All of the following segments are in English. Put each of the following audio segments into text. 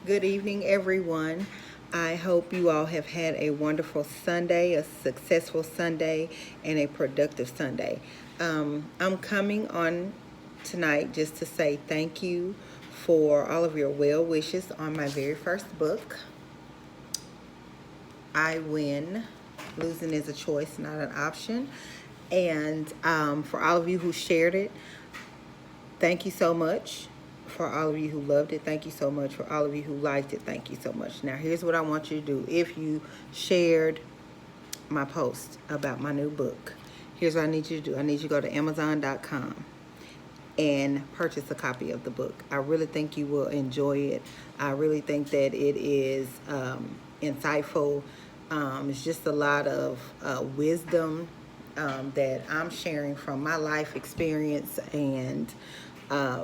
Good evening, everyone. I hope you all have had a wonderful Sunday, a successful Sunday, and a productive Sunday. I'm coming on tonight just to say thank you for all of your well wishes on my very first book, I Win. Losing is a choice, not an option. And for all of you who shared it, thank you so much. For all of you who loved it, thank you so much. For all of you who liked it, thank you so much. Now, here's what I want you to do. If you shared my post about my new book, here's what I need you to do. I need you to go to Amazon.com and purchase a copy of the book. I really think you will enjoy it. I really think that it is insightful. It's just a lot of wisdom that I'm sharing from my life experience and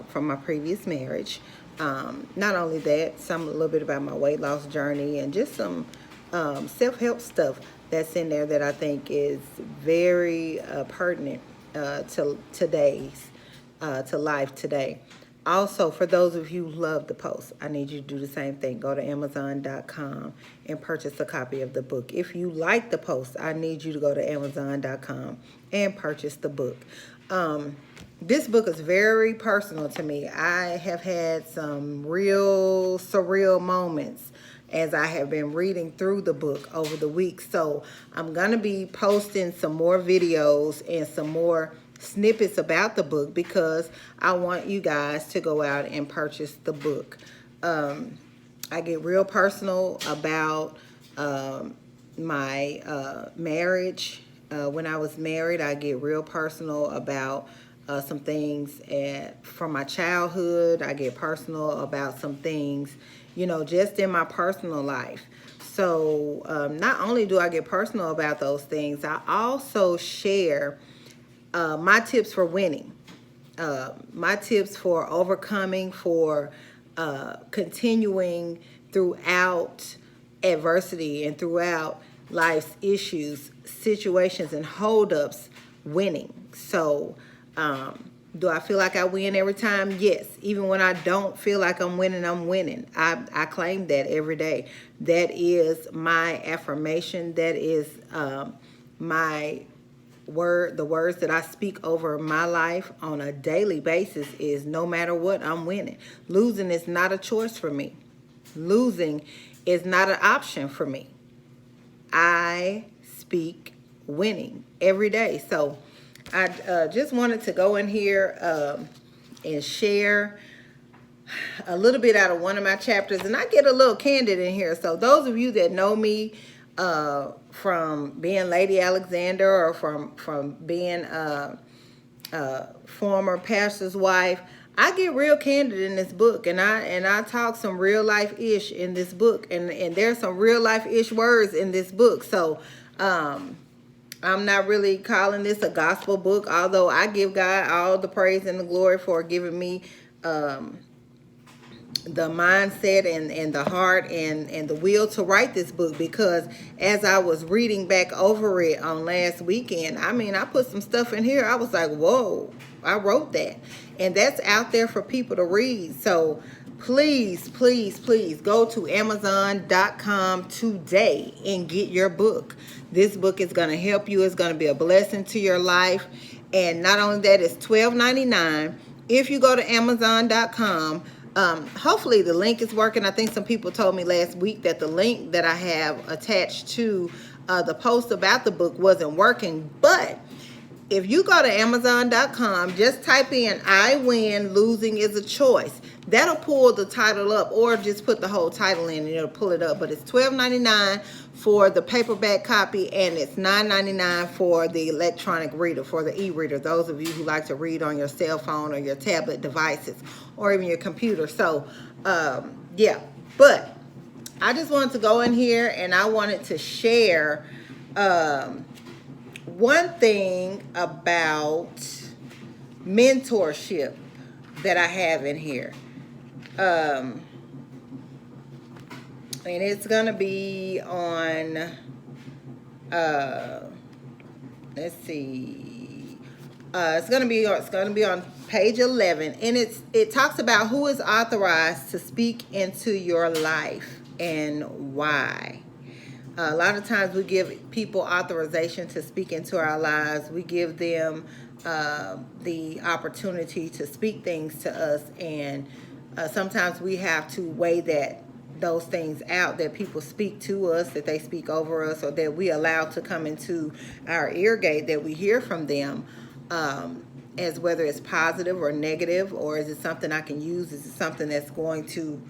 from my previous marriage. Not only that, a little bit about my weight loss journey and just some self-help stuff that's in there that I think is very pertinent to to life today. Also, for those of you who love the post, I need you to do the same thing. Go to Amazon.com and purchase a copy of the book. If you like the post, I need you to go to Amazon.com and purchase the book. This book is very personal to me. I have had some real surreal moments as I have been reading through the book over the week. So I'm going to be posting some more videos and some more snippets about the book because I want you guys to go out and purchase the book. I get real personal about my marriage. When I was married, I get real personal about some things from my childhood. I get personal about some things, just in my personal life. So not only do I get personal about those things, I also share my tips for winning, my tips for overcoming, for continuing throughout adversity and throughout life's issues, situations, and holdups, winning. So, do I feel like I win every time? Yes. Even when I don't feel like I'm winning, I'm winning. I claim that every day. That is my affirmation. That is my word. The words that I speak over my life on a daily basis is no matter what, I'm winning. Losing is not a choice for me. Losing is not an option for me. I speak winning every day. So I just wanted to go in here and share a little bit out of one of my chapters. And I get a little candid in here. So those of you that know me from being Lady Alexander or from being a former pastor's wife, I get real candid in this book, and I talk some real life ish in this book, and there's some real life ish words in this book. So I'm not really calling this a gospel book, although I give God all the praise and the glory for giving me the mindset and the heart and the will to write this book, because as I was reading back over it on last weekend, I put some stuff in here. I was like, whoa, I wrote that. And that's out there for people to read. So please, please, please go to Amazon.com today and get your book. This book is going to help you. It's going to be a blessing to your life. And not only that, it's $12.99. If you go to Amazon.com, hopefully the link is working. I think some people told me last week that the link that I have attached to the post about the book wasn't working. But if you go to Amazon.com, just type in I Win, Losing is a Choice. That'll pull the title up, or just put the whole title in and it'll pull it up. But it's $12.99 for the paperback copy, and it's $9.99 for the electronic reader, for the e-reader, those of you who like to read on your cell phone or your tablet devices or even your computer. So, yeah. But I just wanted to go in here and I wanted to share one thing about mentorship that I have in here. And it's going to be on, let's see, It's gonna be on page 11, and it talks about who is authorized to speak into your life and why. A lot of times we give people authorization to speak into our lives. We give them the opportunity to speak things to us, and sometimes we have to weigh those things out that people speak to us, that they speak over us, or that we allow to come into our ear gate, that we hear from them, as whether it's positive or negative, or is it something I can use? Is it something that's going to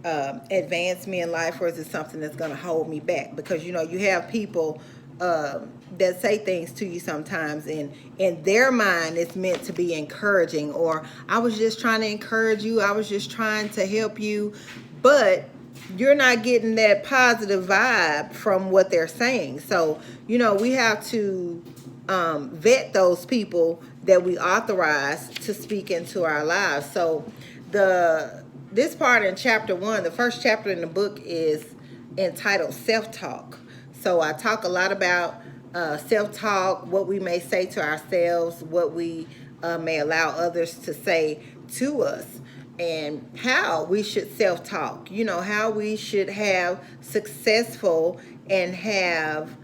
advance me in life, or is it something that's going to hold me back? Because you have people that say things to you sometimes, and in their mind it's meant to be encouraging, or I was just trying to encourage you, I was just trying to help you, but you're not getting that positive vibe from what they're saying. So we have to vet those people that we authorize to speak into our lives. So this part in chapter 1, the first chapter in the book, is entitled Self-Talk. So I talk a lot about self-talk, what we may say to ourselves, what we may allow others to say to us, and how we should self-talk, how we should have successful and have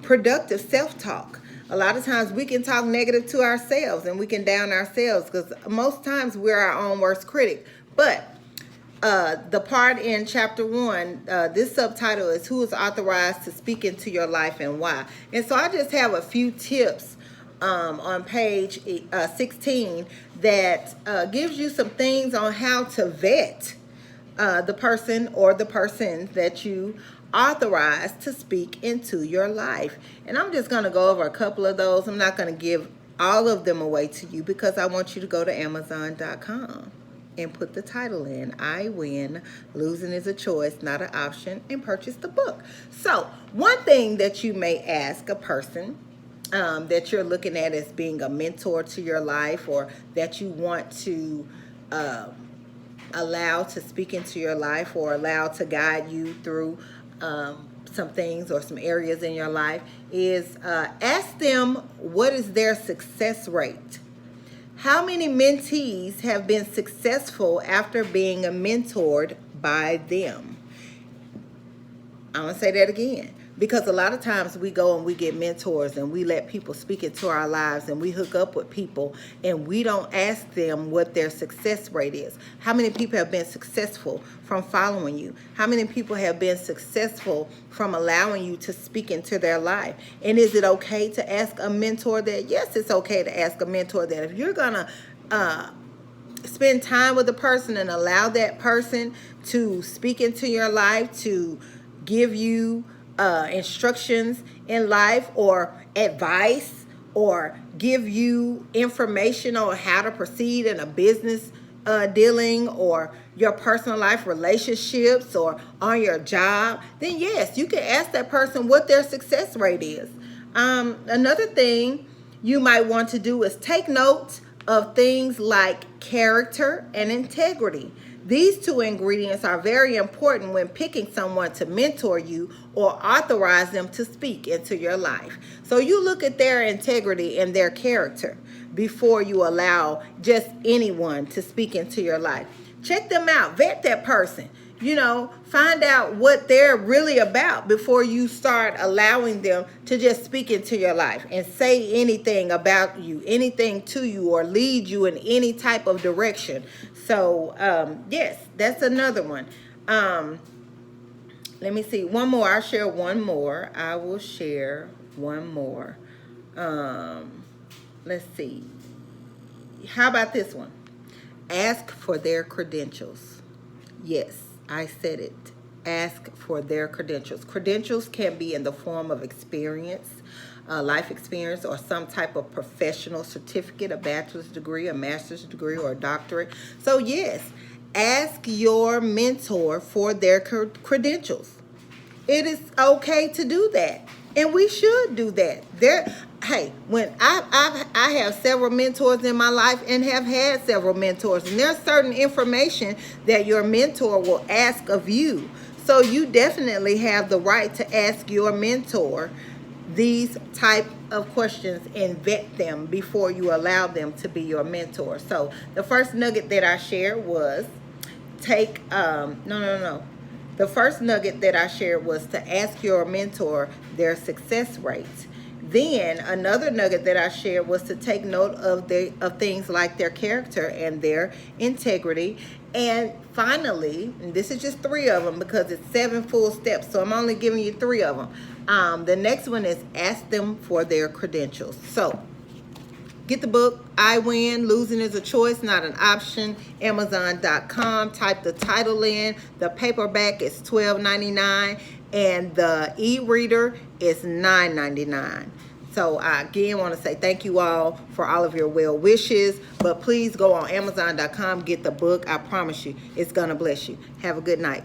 productive self-talk. A lot of times we can talk negative to ourselves, and we can down ourselves, because most times we're our own worst critic. But the part in chapter 1, this subtitle is Who is Authorized to Speak into Your Life and Why. And so I just have a few tips on page 16 that gives you some things on how to vet the person or the persons that you authorize to speak into your life. And I'm just going to go over a couple of those. I'm not going to give all of them away to you, because I want you to go to Amazon.com and put the title in, I Win, Losing is a Choice, Not an Option, and purchase the book. So one thing that you may ask a person that you're looking at as being a mentor to your life, or that you want to allow to speak into your life, or allow to guide you through some things or some areas in your life, is ask them, what is their success rate? How many mentees have been successful after being mentored by them? I'm going to say that again, because a lot of times we go and we get mentors, and we let people speak into our lives, and we hook up with people, and we don't ask them what their success rate is. How many people have been successful from following you? How many people have been successful from allowing you to speak into their life? And is it okay to ask a mentor that? Yes, it's okay to ask a mentor that. If you're going to spend time with a person and allow that person to speak into your life, to give you instructions in life, or advice, or give you information on how to proceed in a business dealing, or your personal life relationships, or on your job, then yes, you can ask that person what their success rate is. Another thing you might want to do is take note of things like character and integrity. These two ingredients are very important when picking someone to mentor you or authorize them to speak into your life. So you look at their integrity and their character before you allow just anyone to speak into your life. Check them out. Vet that person. Find out what they're really about before you start allowing them to just speak into your life and say anything about you, anything to you, or lead you in any type of direction. So, yes, that's another one. Let me see. One more. I'll share one more. I will share one more. Let's see. How about this one? Ask for their credentials. Yes, I said it. Ask for their credentials. Credentials can be in the form of experience, life experience, or some type of professional certificate, a bachelor's degree, a master's degree, or a doctorate. So yes, ask your mentor for their credentials. It is okay to do that, and we should do that. When I have several mentors in my life, and have had several mentors, and there's certain information that your mentor will ask of you. So you definitely have the right to ask your mentor these type of questions and vet them before you allow them to be your mentor. So the first nugget that I shared was the first nugget that I shared was to ask your mentor their success rates. Then another nugget that I shared was to take note of things like their character and their integrity. And finally, and this is just 3 of them because it's 7 full steps, so I'm only giving you 3 of them. The next one is ask them for their credentials. So get the book, I Win, Losing is a Choice, Not an Option, Amazon.com. Type the title in. The paperback is $12.99 and the e-reader is $9.99. So I again want to say thank you all for all of your well wishes. But please go on Amazon.com, get the book. I promise you, it's going to bless you. Have a good night.